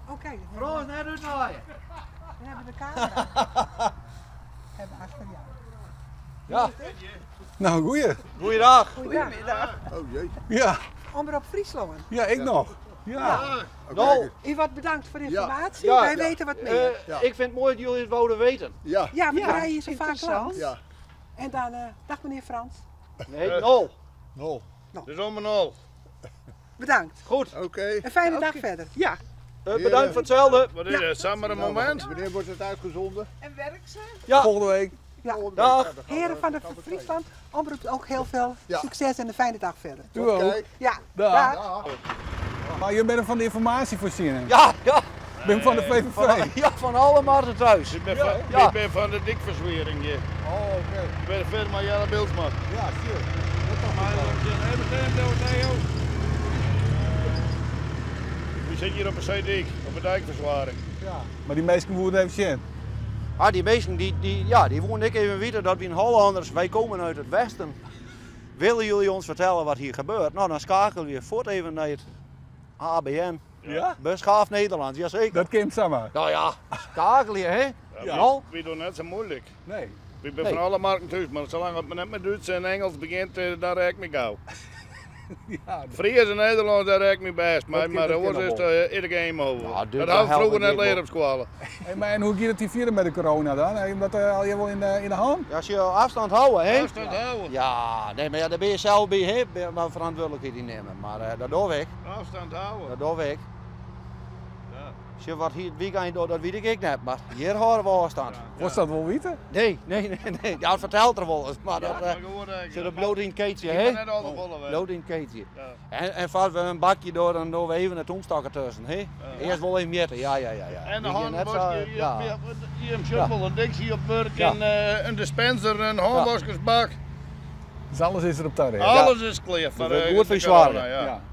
Oké. Frans, net uitnaaien. We hebben de camera. Hebben achter jou. Ja. Nou, goeie. Goeiedag. Goedemiddag. Oh jee. Ja, Omroep Friesland. ja, ik nog. Ja. Nou, U wordt bedankt voor de informatie. Ja, Wij ja. weten wat meer. Ja. ik vind het mooi dat jullie het wouden weten. Ja. Ja, we Ja, rijden hier zo vaak interessant. langs. Ja. En dan, dag meneer Frans. Nee, nul. Nol. Dus om en al. Bedankt. Goed. Oké. Een fijne dag verder. Ja. Bedankt voor hetzelfde. Wat is het? Samen een moment? Wanneer wordt het uitgezonden? En werk ze? Ja. Volgende week. Ja. Dag. Heren van de Friesland, omroept ook heel veel Ja. succes en een fijne dag verder. Doe ook. Oké. Ja, Dag. dag. Ja. Maar je bent van de informatievoorziening. Ja, ja. Ik ben van de VVV. Ja, van alle markten thuis. Ik ben, Ja. van, Ja. ik ben van de dikverzwering. Je. Oh, oké. Ik ben firma Jelle Beeldsma. Ja, sure. We zitten hier op een zeedijk, op een dijkverzwaring. Ja. Maar die meesten woorden even zien. Ah, die meesten die wonen ik even weten dat we in Hollanders, wij komen uit het westen. Willen jullie ons vertellen wat hier gebeurt? Nou, dan schakelen we voort even naar het ABN. Ja? Beschaafd Nederland, jazeker. Dat komt samen. Nou ja, schakel je, hè? Ja. Nou, We doen net zo moeilijk. Nee. Ik ben Nee. van alle markten thuis, maar zolang het net met Duits en Engels begint, daar raak ik me gauw. Ja, Fries en Nederlands, daar raak ik me best. Maar dat de kan oors is nog wel. ieder game over. Ja, dit dat wel had ik vroeger helpen, net dit leren wel. op school. Hey, maar en hoe gaat het hier vieren met de corona dan? Heb je dat al je wel in de hand? als je afstand houden, hè? Afstand houden. Ja, nee, maar ja, daar ben je zelf bij, hè? Maar verantwoordelijkheid in nemen. Maar dat doe ik. Afstand houden. Dat doe ik. Ja. Als je wat hier het weekend doet, dat weet ik niet. Maar hier horen we afstand. Was dat wel weten? Nee. Ja, het vertelt er wel eens. Maar dat Maar gewoon zit op bloot in het keetje, Ik ben hè? net al de volle weg. Bloot in het keetje. Ja. En vast we een bakje door, dan doen we even de toemstakken tussen, hè? Eerst wel even meten, ja. En de Die hier net handwas, zo- je ja. hebt een shuffle, een dictie op werk, Ja. een dispenser, een handwaskersbak. Dus alles is er op tarre. Alles is klaar voor Dat is de goed voor je corona, zwaar.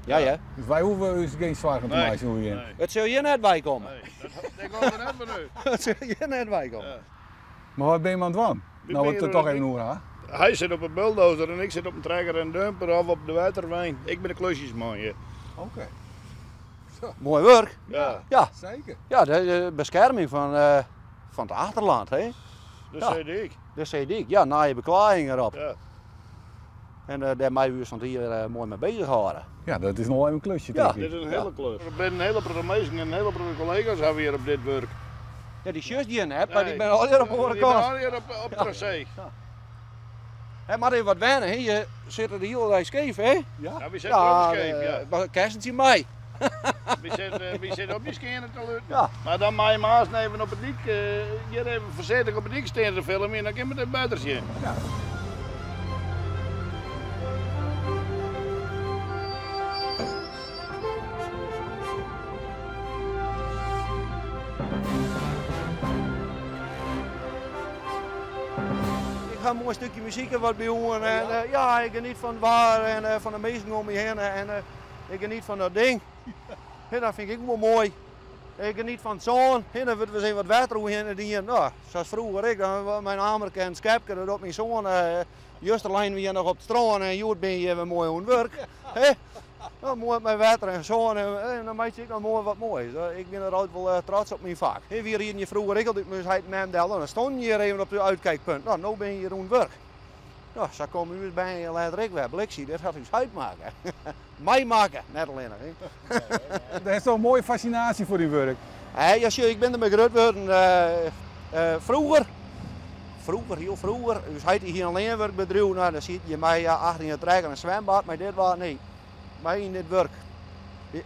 ja. Ja. Dus wij hoeven dus geen zwaar te Nee. maken hoe je in. Nee, Het zul je net bij komen. nee, dat komt er net van u. Het zul je net bij komen. Ja. Maar wat ben je aan het doen? ben Nou, hier het toch aan even het horen, hè? Hij zit op een bulldozer en ik zit op een trekker en dumper of op de waterwijn. Ik ben de klusjesman hier. Oké. Mooi werk. Ja, Ja, Zeker. ja de bescherming van het achterland, hè? dat Ja. zei ik. Dat zei ik. Ja, na je beklaring erop. Ja. En daar mij we van hier mooi mee bezig houden. Ja, dat is nog wel even een klusje, Ja. denk Dit ik. is een hele klus. Er zijn een hele programmering en een hele collega's hebben hier op dit werk. Ja, die shirts die je hebt, maar die Nee. ben al hier op de andere Die ben kant. al hier op tracé. Hé, maar even wat wennen, hè? Je zit er de hele dag scheef, hè? Ja? Ja, wie zit er op de scheep, ja. Kersentje mei. Wie zit op die schenen te luiden. Ja. Maar dan mag je maas even op het dik, hier even voorzichtig op het dik staan te filmen en dan kun je met een buiten zien. Ja. Ik ga een mooi stukje muziek en wat bij horen. En ja, ik geniet van het waar en van de mensen om me heen. En ik geniet van dat ding. En dat vind ik wel mooi. Ik geniet van het zon. En dan wordt we zien wat water hoe heen die. Nou, zoals vroeger ik, dan mijn Amerke en Skepke, dat op mijn zoon. Justerlijn weer nog op het strand en Joert ben je weer mooi aan het werk. Hè? Nou, mooi met water en zon en dan maak ik nog mooi wat moois. Ik ben er altijd wel trots op mijn vak. Wie hier in je vroeger ik altijd moest uit Memdel, dan stond je hier even op de uitkijkpunt. Nou, nu ben je hier aan het werk. Nou, zo komen u bij en later ik weer bliksie, dit gaat u uitmaken. Mij maken, net alleen nog. Hè? Dat is toch een mooie fascinatie voor die werk. Hey, ja, ik ben er met groot geworden. Heel vroeger, dus hij hier een leenwerkbedrijf, nou, dan zie je mij achter in het trekken een zwembad, maar dit was niet. Mij in dit werk.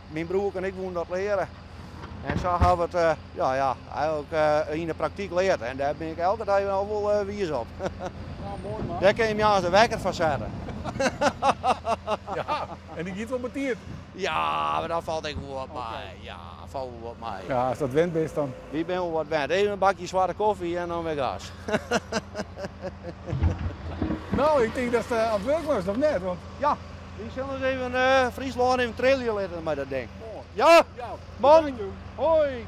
Mijn broer en ik woonden dat leren. En zo hebben we het eigenlijk in de praktijk leren. En daar ben ik elke dag wel wies op. Nou, mooi man. Daar kun je me aan de wekker van zetten. Ja, en die gaat wel betierd. Ja, maar dan valt ik wel wat mij. Ja, valt wel wat mij. Ja, als dat wend is dan. Wie ben wel wat wend. Even een bakje zwarte koffie en dan weer gas. Nou, ik denk dat het aan het werk was, of net? Want Ja, die zullen eens even Friesland even trillen laten met dat ding. Ja, man. Hoi. Hoi.